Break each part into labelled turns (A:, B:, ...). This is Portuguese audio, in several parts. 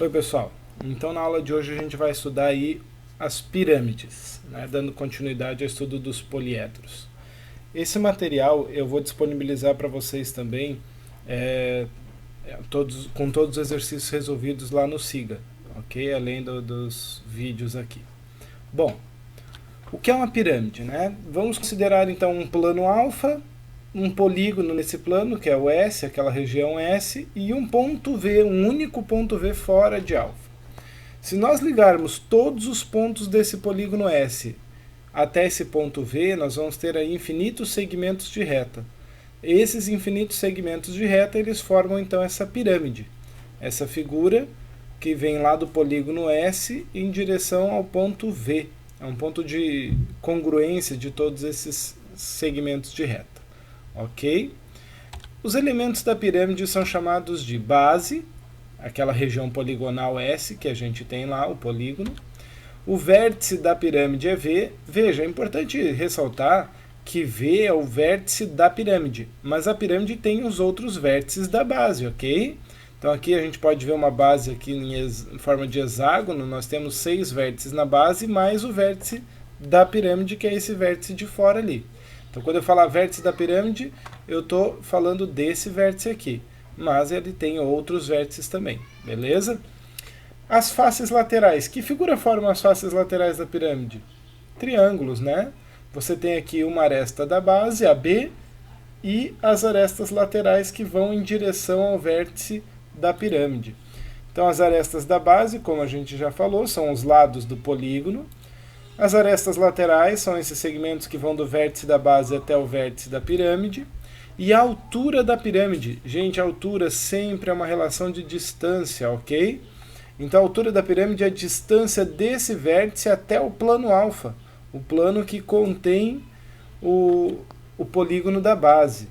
A: Oi pessoal, então na aula de hoje a gente vai estudar aí as pirâmides, né, dando continuidade ao estudo dos poliedros. Esse material eu vou disponibilizar para vocês também com todos os exercícios resolvidos lá no SIGA, ok? Além dos vídeos aqui. Bom, o que é uma pirâmide, né? Vamos considerar então um plano alfa, um polígono nesse plano, que é o S, aquela região S, e um ponto V, um único ponto V fora de alfa. Se nós ligarmos todos os pontos desse polígono S até esse ponto V, nós vamos ter aí infinitos segmentos de reta. Esses infinitos segmentos de reta, eles formam então essa pirâmide, essa figura que vem lá do polígono S em direção ao ponto V. É um ponto de congruência de todos esses segmentos de reta. Ok? Os elementos da pirâmide são chamados de base, aquela região poligonal S que a gente tem lá, o polígono. O vértice da pirâmide é V. Veja, é importante ressaltar que V é o vértice da pirâmide, mas a pirâmide tem os outros vértices da base, ok? Então aqui a gente pode ver uma base aqui em forma de hexágono, nós temos 6 vértices na base, mais o vértice da pirâmide, que é esse vértice de fora ali. Então quando eu falar vértice da pirâmide, eu estou falando desse vértice aqui, mas ele tem outros vértices também, beleza? As faces laterais. Que figura formam as faces laterais da pirâmide? Triângulos, né? Você tem aqui uma aresta da base, a B, e as arestas laterais que vão em direção ao vértice da pirâmide. Então as arestas da base, como a gente já falou, são os lados do polígono. As arestas laterais são esses segmentos que vão do vértice da base até o vértice da pirâmide. E a altura da pirâmide. Gente, a altura sempre é uma relação de distância, ok? Então a altura da pirâmide é a distância desse vértice até o plano alfa, o plano que contém o polígono da base.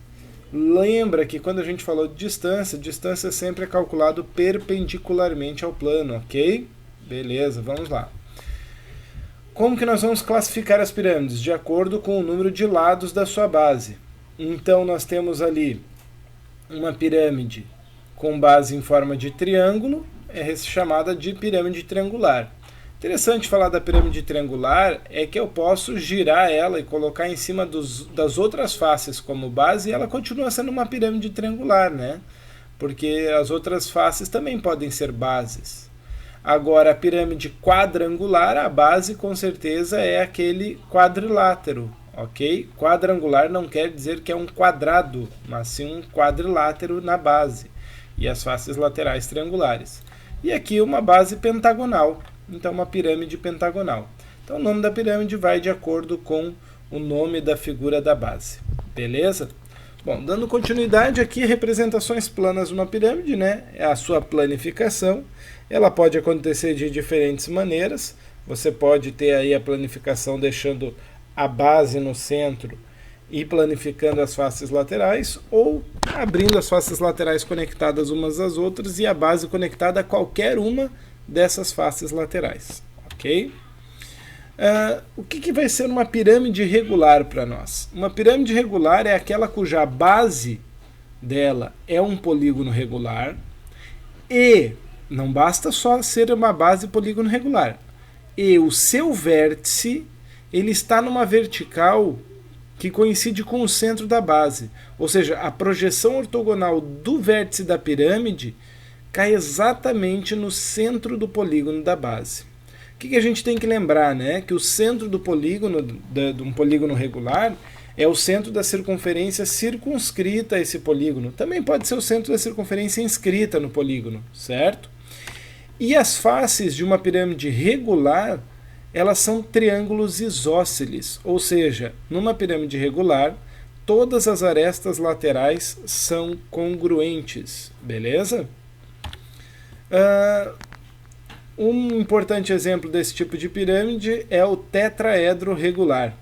A: Lembra que quando a gente falou de distância sempre é calculado perpendicularmente ao plano, ok? Beleza, vamos lá. Como que nós vamos classificar as pirâmides? De acordo com o número de lados da sua base. Então nós temos ali uma pirâmide com base em forma de triângulo, é chamada de pirâmide triangular. Interessante falar da pirâmide triangular é que eu posso girar ela e colocar em cima das outras faces como base e ela continua sendo uma pirâmide triangular, né? Porque as outras faces também podem ser bases. Agora, a pirâmide quadrangular, a base com certeza é aquele quadrilátero, ok? Quadrangular não quer dizer que é um quadrado, mas sim um quadrilátero na base. E as faces laterais triangulares. E aqui uma base pentagonal, então uma pirâmide pentagonal. Então o nome da pirâmide vai de acordo com o nome da figura da base. Beleza? Bom, dando continuidade aqui, representações planas de uma pirâmide, né? É a sua planificação. Ela pode acontecer de diferentes maneiras. Você pode ter aí a planificação deixando a base no centro e planificando as faces laterais, ou abrindo as faces laterais conectadas umas às outras e a base conectada a qualquer uma dessas faces laterais, ok? O que vai ser uma pirâmide regular para nós? Uma pirâmide regular é aquela cuja base dela é um polígono regular e não basta só ser uma base polígono regular, e o seu vértice ele está numa vertical que coincide com o centro da base. Ou seja, a projeção ortogonal do vértice da pirâmide cai exatamente no centro do polígono da base. O que a gente tem que lembrar, né? Que o centro do polígono, de um polígono regular, é o centro da circunferência circunscrita a esse polígono. Também pode ser o centro da circunferência inscrita no polígono, certo? E as faces de uma pirâmide regular, elas são triângulos isósceles, ou seja, numa pirâmide regular, todas as arestas laterais são congruentes, beleza? Um importante exemplo desse tipo de pirâmide é o tetraedro regular.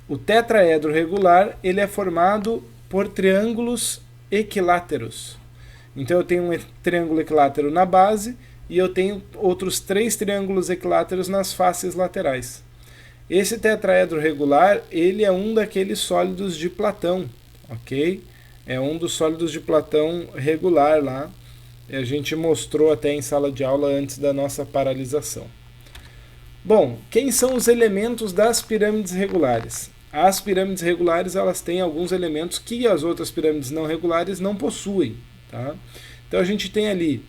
A: O tetraedro regular ele é formado por triângulos equiláteros. Então eu tenho um triângulo equilátero na base, e eu tenho outros 3 triângulos equiláteros nas faces laterais. Esse tetraedro regular, ele é um daqueles sólidos de Platão, ok? É um dos sólidos de Platão regular lá, A gente mostrou até em sala de aula antes da nossa paralisação. Bom, quem são os elementos das pirâmides regulares? As pirâmides regulares, elas têm alguns elementos que as outras pirâmides não regulares não possuem. Tá? Então a gente tem ali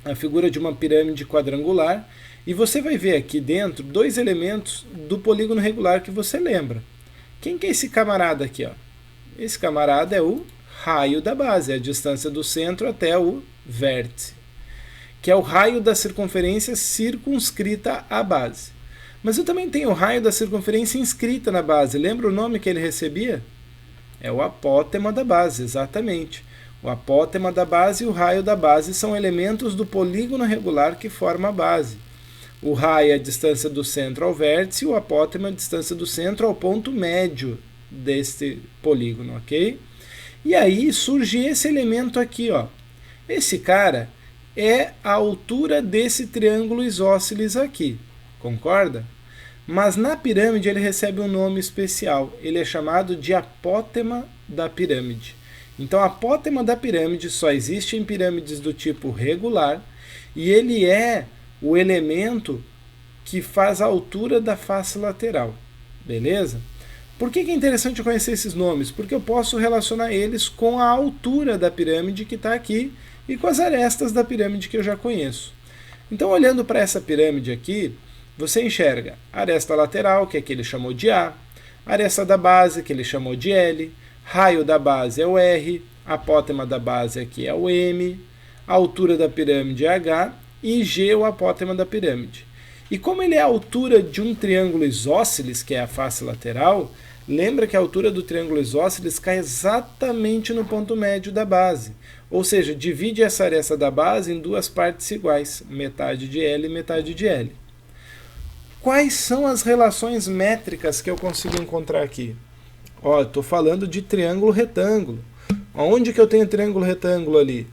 A: a figura de uma pirâmide quadrangular, e você vai ver aqui dentro dois elementos do polígono regular que você lembra. Quem que é esse camarada aqui? Ó? Esse camarada é o raio da base, a distância do centro até o vértice, que é o raio da circunferência circunscrita à base. Mas eu também tenho o raio da circunferência inscrita na base. Lembra o nome que ele recebia? É o apótema da base, exatamente. O apótema da base e o raio da base são elementos do polígono regular que forma a base. O raio é a distância do centro ao vértice e o apótema é a distância do centro ao ponto médio deste polígono, ok? E aí surge esse elemento aqui, ó. Esse cara é a altura desse triângulo isósceles aqui, concorda? Mas na pirâmide ele recebe um nome especial, ele é chamado de apótema da pirâmide. Então a apótema da pirâmide só existe em pirâmides do tipo regular e ele é o elemento que faz a altura da face lateral, beleza? Por que é interessante conhecer esses nomes? Porque eu posso relacionar eles com a altura da pirâmide que está aqui e com as arestas da pirâmide que eu já conheço. Então, olhando para essa pirâmide aqui, você enxerga a aresta lateral, que é que ele chamou de A, a aresta da base, que ele chamou de L, raio da base é o R, apótema da base aqui é o M, a altura da pirâmide é H e G o apótema da pirâmide. E como ele é a altura de um triângulo isósceles, que é a face lateral, lembra que a altura do triângulo isósceles cai exatamente no ponto médio da base. Ou seja, divide essa aresta da base em duas partes iguais, metade de L e metade de L. Quais são as relações métricas que eu consigo encontrar aqui? Ó, estou falando de triângulo retângulo. Onde que eu tenho triângulo retângulo ali?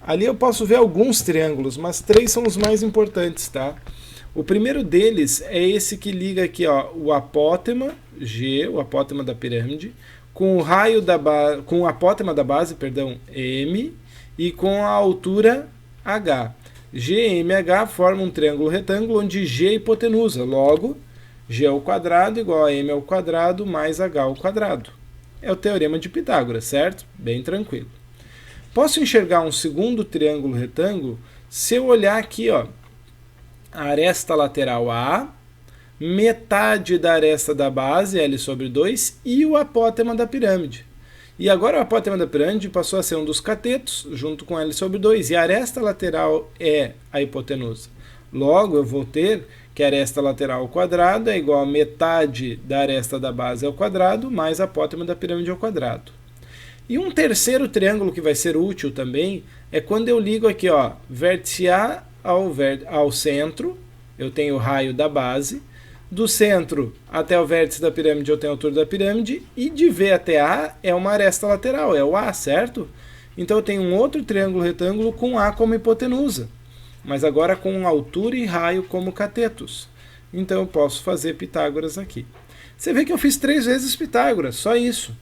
A: Ali eu posso ver alguns triângulos, mas três são os mais importantes, tá? O primeiro deles é esse que liga aqui, ó, o apótema, G, o apótema da pirâmide, com o raio da com o apótema da base, perdão, M, e com a altura H. GMH forma um triângulo retângulo onde G é hipotenusa, logo, G ao quadrado igual a M ao quadrado mais H ao quadrado. É o teorema de Pitágoras, certo? Bem tranquilo. Posso enxergar um segundo triângulo retângulo se eu olhar aqui, ó, a aresta lateral A, metade da aresta da base, L sobre 2, e o apótema da pirâmide. E agora o apótema da pirâmide passou a ser um dos catetos, junto com L sobre 2, e a aresta lateral é a hipotenusa. Logo, eu vou ter que a aresta lateral ao quadrado é igual a metade da aresta da base ao quadrado, mais a apótema da pirâmide ao quadrado. E um terceiro triângulo que vai ser útil também é quando eu ligo aqui, ó, vértice A ao centro, eu tenho o raio da base, do centro até o vértice da pirâmide eu tenho a altura da pirâmide, e de V até A é uma aresta lateral, é o A, certo? Então eu tenho um outro triângulo retângulo com A como hipotenusa, mas agora com altura e raio como catetos. Então eu posso fazer Pitágoras aqui. Você vê que eu fiz 3 vezes Pitágoras, só isso.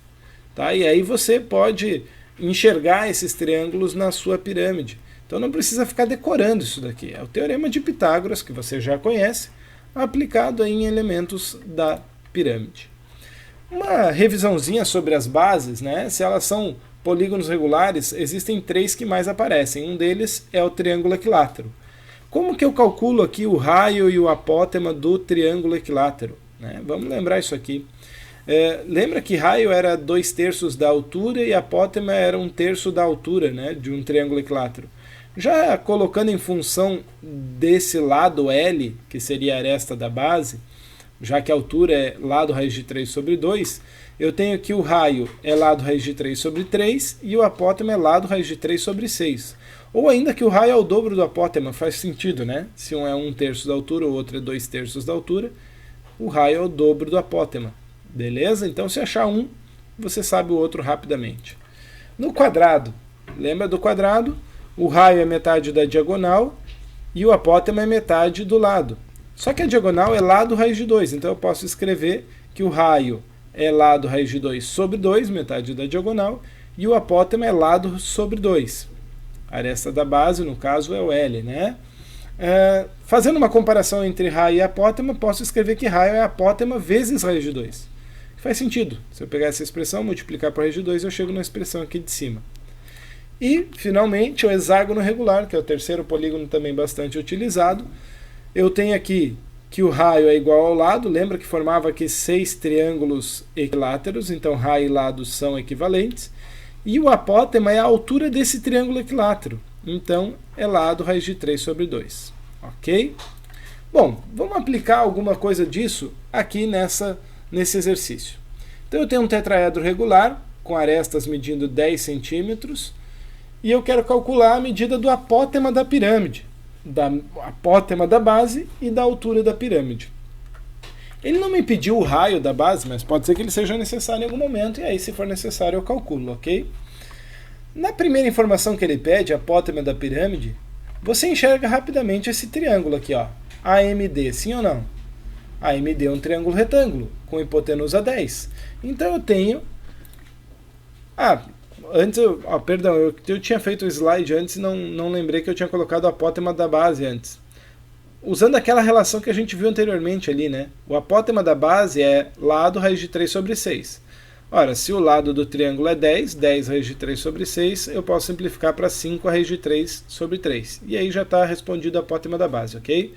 A: Tá? E aí você pode enxergar esses triângulos na sua pirâmide. Então não precisa ficar decorando isso daqui. É o teorema de Pitágoras, que você já conhece, aplicado aí em elementos da pirâmide. Uma revisãozinha sobre as bases, né? Se elas são polígonos regulares, existem 3 que mais aparecem. Um deles é o triângulo equilátero. Como que eu calculo aqui o raio e o apótema do triângulo equilátero? Né? Vamos lembrar isso aqui. Lembra que raio era 2/3 da altura e apótema era 1/3 da altura, né, de um triângulo equilátero. Já colocando em função desse lado L, que seria a aresta da base, já que a altura é lado raiz de 3 sobre 2, eu tenho que o raio é lado raiz de 3 sobre 3 e o apótema é lado raiz de 3 sobre 6. Ou ainda que o raio é o dobro do apótema, faz sentido, né? Se um é 1/3 da altura, o outro é 2/3 da altura, o raio é o dobro do apótema. Beleza? Então se achar um, você sabe o outro rapidamente. No quadrado, lembra do quadrado? O raio é metade da diagonal e o apótema é metade do lado. Só que a diagonal é lado raiz de 2, então eu posso escrever que o raio é lado raiz de 2 sobre 2, metade da diagonal, e o apótema é lado sobre 2. A aresta da base, no caso, é o L, né? Fazendo uma comparação entre raio e apótema, posso escrever que raio é apótema vezes raiz de 2. Faz sentido. Se eu pegar essa expressão, multiplicar por raiz de 2, eu chego na expressão aqui de cima. E, finalmente, o hexágono regular, que é o terceiro polígono também bastante utilizado. Eu tenho aqui que o raio é igual ao lado, lembra que formava aqui 6 triângulos equiláteros, então raio e lado são equivalentes. E o apótema é a altura desse triângulo equilátero, então é lado raiz de 3 sobre 2. Ok? Bom, vamos aplicar alguma coisa disso aqui nesse exercício. Então eu tenho um tetraedro regular, com arestas medindo 10 centímetros, e eu quero calcular a medida do apótema da pirâmide, da apótema da base e da altura da pirâmide. Ele não me pediu o raio da base, mas pode ser que ele seja necessário em algum momento, e aí, se for necessário, eu calculo, ok? Na primeira informação que ele pede, a apótema da pirâmide, você enxerga rapidamente esse triângulo aqui, ó, AMD, sim ou não? AMD é um triângulo retângulo, com hipotenusa 10. Então eu tenho... perdão, eu tinha feito o slide antes e não lembrei que eu tinha colocado a apótema da base antes. Usando aquela relação que a gente viu anteriormente ali, né? O apótema da base é lado raiz de 3 sobre 6. Ora, se o lado do triângulo é 10, 10 raiz de 3 sobre 6, eu posso simplificar para 5 raiz de 3 sobre 3. E aí já está respondido a apótema da base, ok?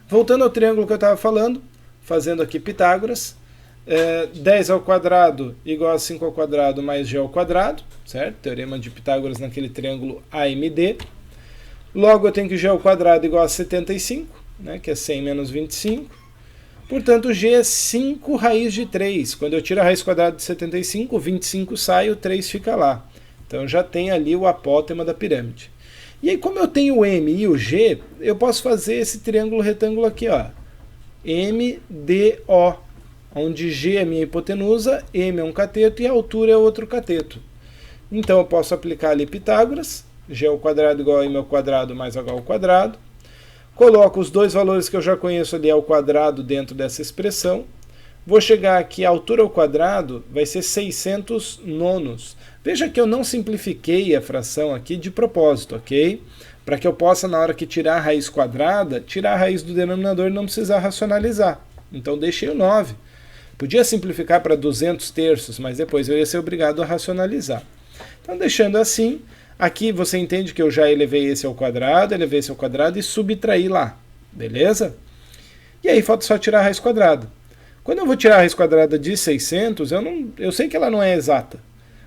A: Voltando ao triângulo que eu estava falando, fazendo aqui Pitágoras, 10 ao quadrado igual a 5 ao quadrado mais g ao quadrado, certo? Teorema de Pitágoras naquele triângulo AMD. Logo eu tenho que g ao quadrado igual a 75, né, que é 100 menos 25. Portanto, g é 5 raiz de 3. Quando eu tiro a raiz quadrada de 75, o 25 sai, o 3 fica lá. Então já tem ali o apótema da pirâmide. E aí, como eu tenho o M e o G, eu posso fazer esse triângulo retângulo aqui, ó, MDO, onde G é minha hipotenusa, M é um cateto e a altura é outro cateto. Então eu posso aplicar ali Pitágoras, g ao quadrado igual a m ao quadrado mais h ao quadrado. Coloco os dois valores que eu já conheço ali ao quadrado dentro dessa expressão. Vou chegar aqui, a altura ao quadrado vai ser 600 nonos. Veja que eu não simplifiquei a fração aqui de propósito, ok? Para que eu possa, na hora que tirar a raiz quadrada, tirar a raiz do denominador e não precisar racionalizar. Então deixei o 9. Podia simplificar para 200 terços, mas depois eu ia ser obrigado a racionalizar. Então, deixando assim, aqui você entende que eu já elevei esse ao quadrado e subtraí lá, beleza? E aí falta só tirar a raiz quadrada. Quando eu vou tirar a raiz quadrada de 600, eu sei que ela não é exata,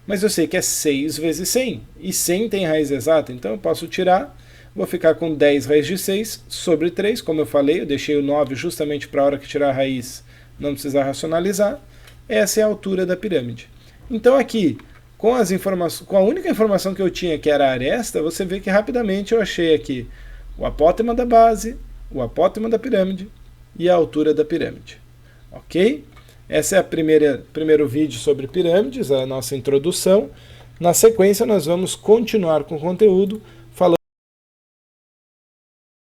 A: mas eu sei que é 6 vezes 100, e 100 tem raiz exata, então eu posso tirar, vou ficar com 10 raiz de 6 sobre 3, como eu falei, eu deixei o 9 justamente para a hora que tirar a raiz não precisar racionalizar. Essa é a altura da pirâmide. Então aqui, com a única informação que eu tinha, que era a aresta, você vê que rapidamente eu achei aqui o apótema da base, o apótema da pirâmide e a altura da pirâmide. Ok? Essa é a primeiro vídeo sobre pirâmides, a nossa introdução. Na sequência, nós vamos continuar com o conteúdo